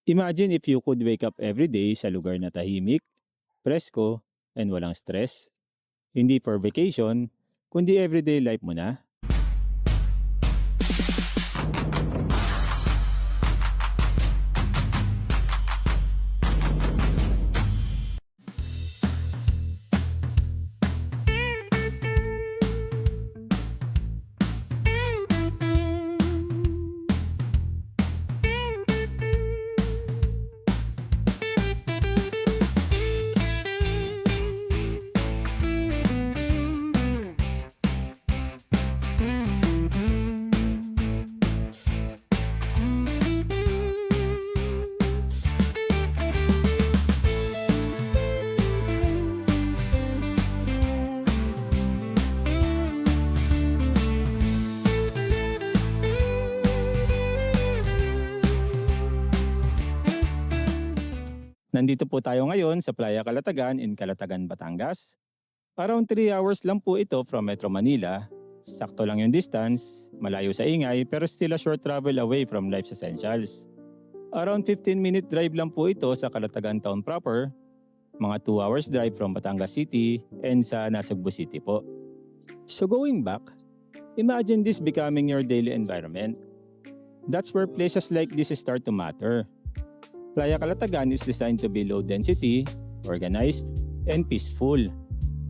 Imagine if you could wake up every day sa lugar na tahimik, presko, and walang stress. Hindi for vacation, kundi everyday life mo na. Nandito po tayo ngayon sa Playa Calatagan in Calatagan, Batangas. Around 3 hours lang po ito from Metro Manila. Sakto lang yung distance, malayo sa ingay pero still a short travel away from life's essentials. Around 15-minute drive lang po ito sa Calatagan town proper, mga 2 hours drive from Batangas City and sa Nasugbu City po. So going back, imagine this becoming your daily environment. That's where places like this start to matter. Playa Calatagan is designed to be low density, organized, and peaceful.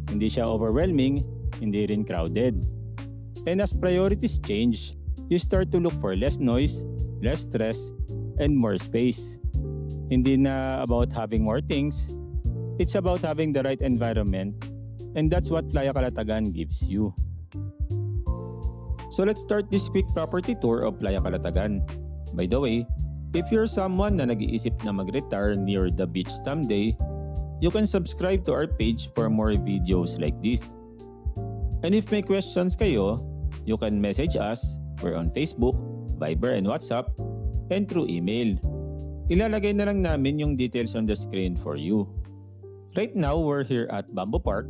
Hindi siya overwhelming, hindi rin crowded. And as priorities change, you start to look for less noise, less stress, and more space. Hindi na about having more things, it's about having the right environment, and that's what Playa Calatagan gives you. So let's start this quick property tour of Playa Calatagan. By the way, if you're someone na nag-iisip na mag-retire near the beach someday, you can subscribe to our page for more videos like this. And if may questions kayo, you can message us. We're on Facebook, Viber and WhatsApp, and through email. Ilalagay na lang namin yung details on the screen for you. Right now, we're here at Bamboo Park,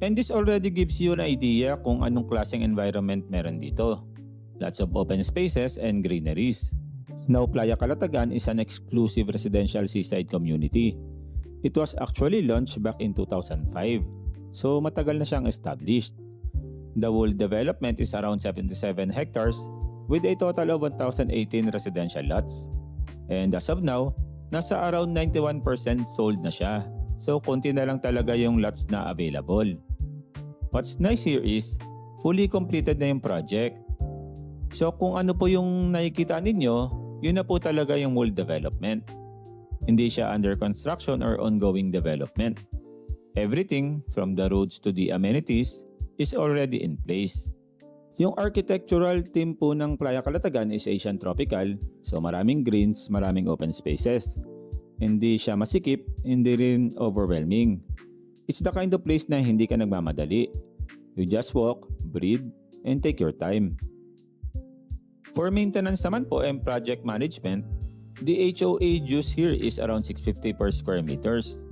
and this already gives you an idea kung anong klaseng environment meron dito. Lots of open spaces and greeneries. Now, Playa Calatagan is an exclusive residential seaside community. It was actually launched back in 2005, so matagal na siyang established. The whole development is around 77 hectares with a total of 1,018 residential lots. And as of now, nasa around 91% sold na siya, so konti na lang talaga yung lots na available. What's nice here is, fully completed na yung project. So kung ano po yung nakikita ninyo, yun na po talaga yung whole development. Hindi siya under construction or ongoing development. Everything from the roads to the amenities is already in place. Yung architectural theme po ng Playa Calatagan is Asian Tropical, so maraming greens, maraming open spaces. Hindi siya masikip, hindi rin overwhelming. It's the kind of place na hindi ka nagmamadali. You just walk, breathe, and take your time. For maintenance naman po and project management, the HOA dues here is around 650 per square meters.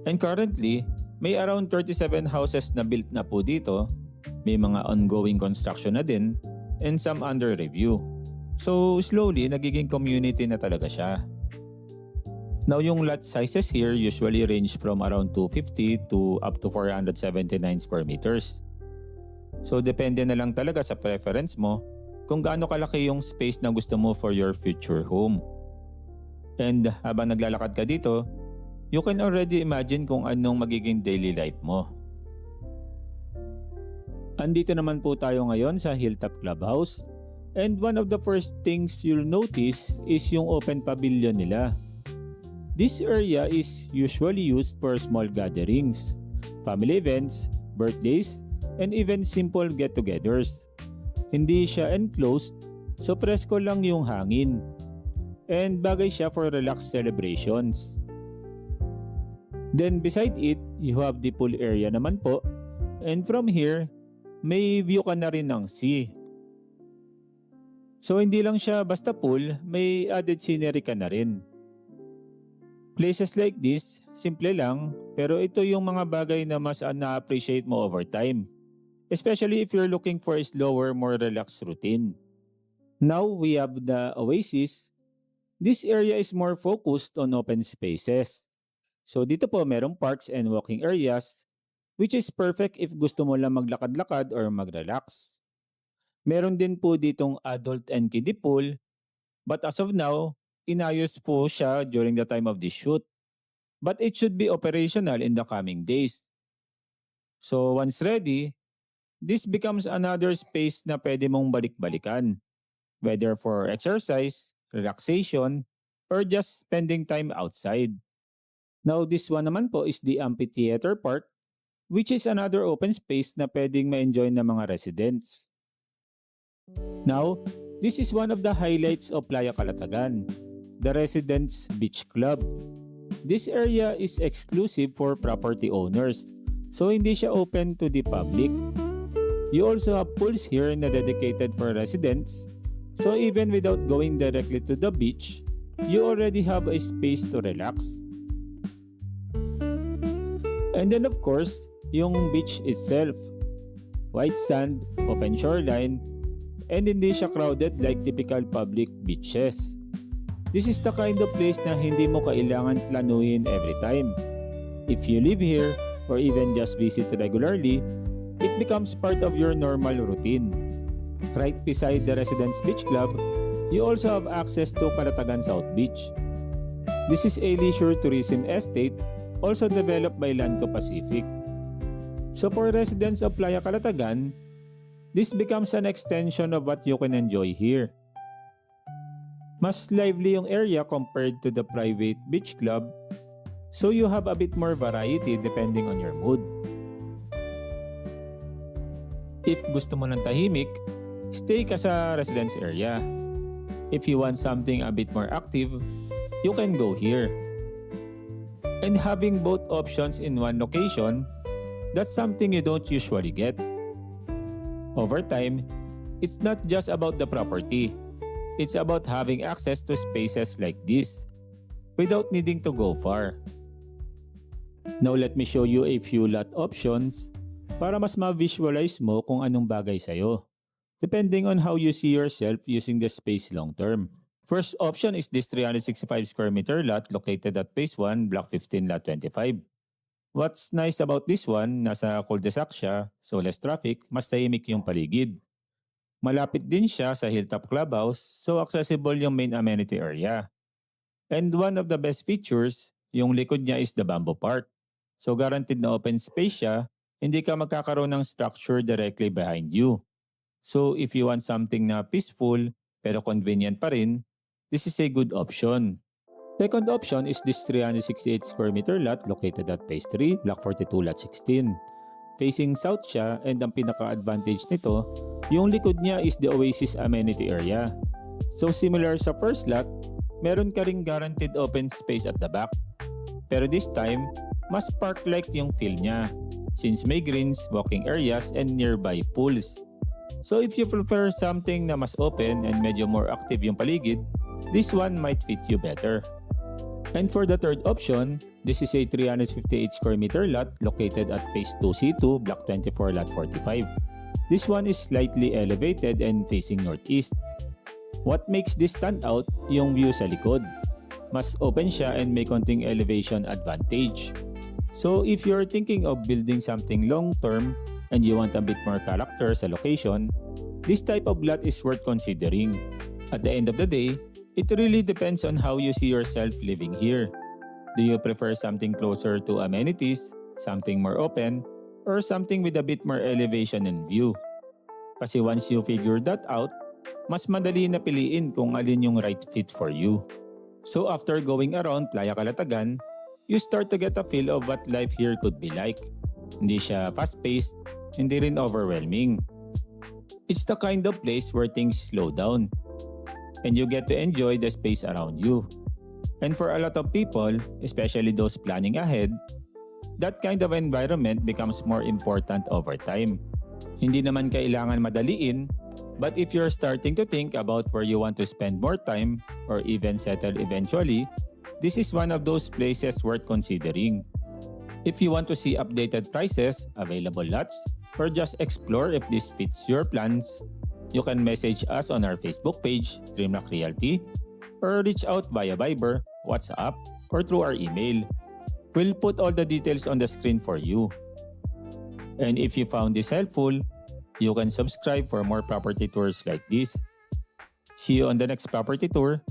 And currently, may around 37 houses na built na po dito, may mga ongoing construction na din, and some under review. So slowly, nagiging community na talaga siya. Now yung lot sizes here usually range from around 250 to up to 479 square meters. So depende na lang talaga sa preference mo kung gaano kalaki yung space na gusto mo for your future home. And habang naglalakad ka dito, you can already imagine kung anong magiging daily life mo. Andito naman po tayo ngayon sa Hilltop Clubhouse, and one of the first things you'll notice is yung open pavilion nila. This area is usually used for small gatherings, family events, birthdays, and even simple get-togethers. Hindi siya enclosed, so presko lang yung hangin. And bagay siya for relaxed celebrations. Then beside it, you have the pool area naman po. And from here, may view ka na rin ng sea. So hindi lang siya basta pool, may added scenery ka na rin. Places like this, simple lang, pero ito yung mga bagay na mas na-appreciate mo over time. Especially if you're looking for a slower, more relaxed routine. Now we have the Oasis. This area is more focused on open spaces. So dito po merong parks and walking areas, which is perfect if gusto mo lang maglakad-lakad or mag-relax. Meron din po ditong adult and kiddie pool, but as of now, inayos po siya during the time of this shoot. But it should be operational in the coming days. So once ready, this becomes another space na pwede mong balik-balikan, whether for exercise, relaxation, or just spending time outside. Now this one naman po is the amphitheater park, which is another open space na pwedeng ma-enjoy ng mga residents. Now, this is one of the highlights of Playa Calatagan, the Residents Beach Club. This area is exclusive for property owners, so hindi siya open to the public. You also have pools here na dedicated for residents, so even without going directly to the beach, you already have a space to relax. And then of course, yung beach itself. White sand, open shoreline, and hindi siya crowded like typical public beaches. This is the kind of place na hindi mo kailangan planuhin every time. If you live here or even just visit regularly, it becomes part of your normal routine. Right beside the Residence Beach Club, you also have access to Calatagan South Beach. This is a leisure tourism estate also developed by Lanco Pacific. So for residents of Playa Calatagan, this becomes an extension of what you can enjoy here. Mas lively yung area compared to the private beach club, so you have a bit more variety depending on your mood. If gusto mo ng tahimik, stay ka sa residence area. If you want something a bit more active, you can go here. And having both options in one location, that's something you don't usually get. Over time, it's not just about the property. It's about having access to spaces like this without needing to go far. Now let me show you a few lot options para mas ma-visualize mo kung anong bagay sa'yo, depending on how you see yourself using the space long term. First option is this 365 square meter lot located at Phase 1, Block 15, Lot 25. What's nice about this one, nasa cul-de-sac siya, so less traffic, mas tahimik yung paligid. Malapit din siya sa Hilltop Clubhouse, so accessible yung main amenity area. And one of the best features, yung likod niya is the bamboo park. So guaranteed na open space siya, hindi ka magkakaroon ng structure directly behind you. So if you want something na peaceful pero convenient pa rin, this is a good option. Second option is this 368 square meter lot located at Phase 3, Block 42, Lot 16. Facing south siya and ang pinaka-advantage nito, yung likod niya is the Oasis amenity area. So similar sa first lot, meron ka ring guaranteed open space at the back. Pero this time, mas park-like yung feel niya since may greens, walking areas, and nearby pools. So if you prefer something na mas open and medyo more active yung paligid, this one might fit you better. And for the third option, this is a 358 square meter lot located at Phase 2C2, Block 24, Lot 45. This one is slightly elevated and facing northeast. What makes this stand out, yung view sa likod. Mas open siya and may konting elevation advantage. So if you're thinking of building something long-term and you want a bit more character sa location, this type of lot is worth considering. At the end of the day, it really depends on how you see yourself living here. Do you prefer something closer to amenities, something more open, or something with a bit more elevation and view? Kasi once you figure that out, mas madali na piliin kung alin yung right fit for you. So after going around Playa Calatagan, you start to get a feel of what life here could be like. Hindi siya fast-paced, hindi rin overwhelming. It's the kind of place where things slow down and you get to enjoy the space around you. And for a lot of people, especially those planning ahead, that kind of environment becomes more important over time. Hindi naman kailangan madaliin, but if you're starting to think about where you want to spend more time or even settle eventually, this is one of those places worth considering. If you want to see updated prices, available lots, or just explore if this fits your plans, you can message us on our Facebook page, Dreamlock Realty, or reach out via Viber, WhatsApp, or through our email. We'll put all the details on the screen for you. And if you found this helpful, you can subscribe for more property tours like this. See you on the next property tour.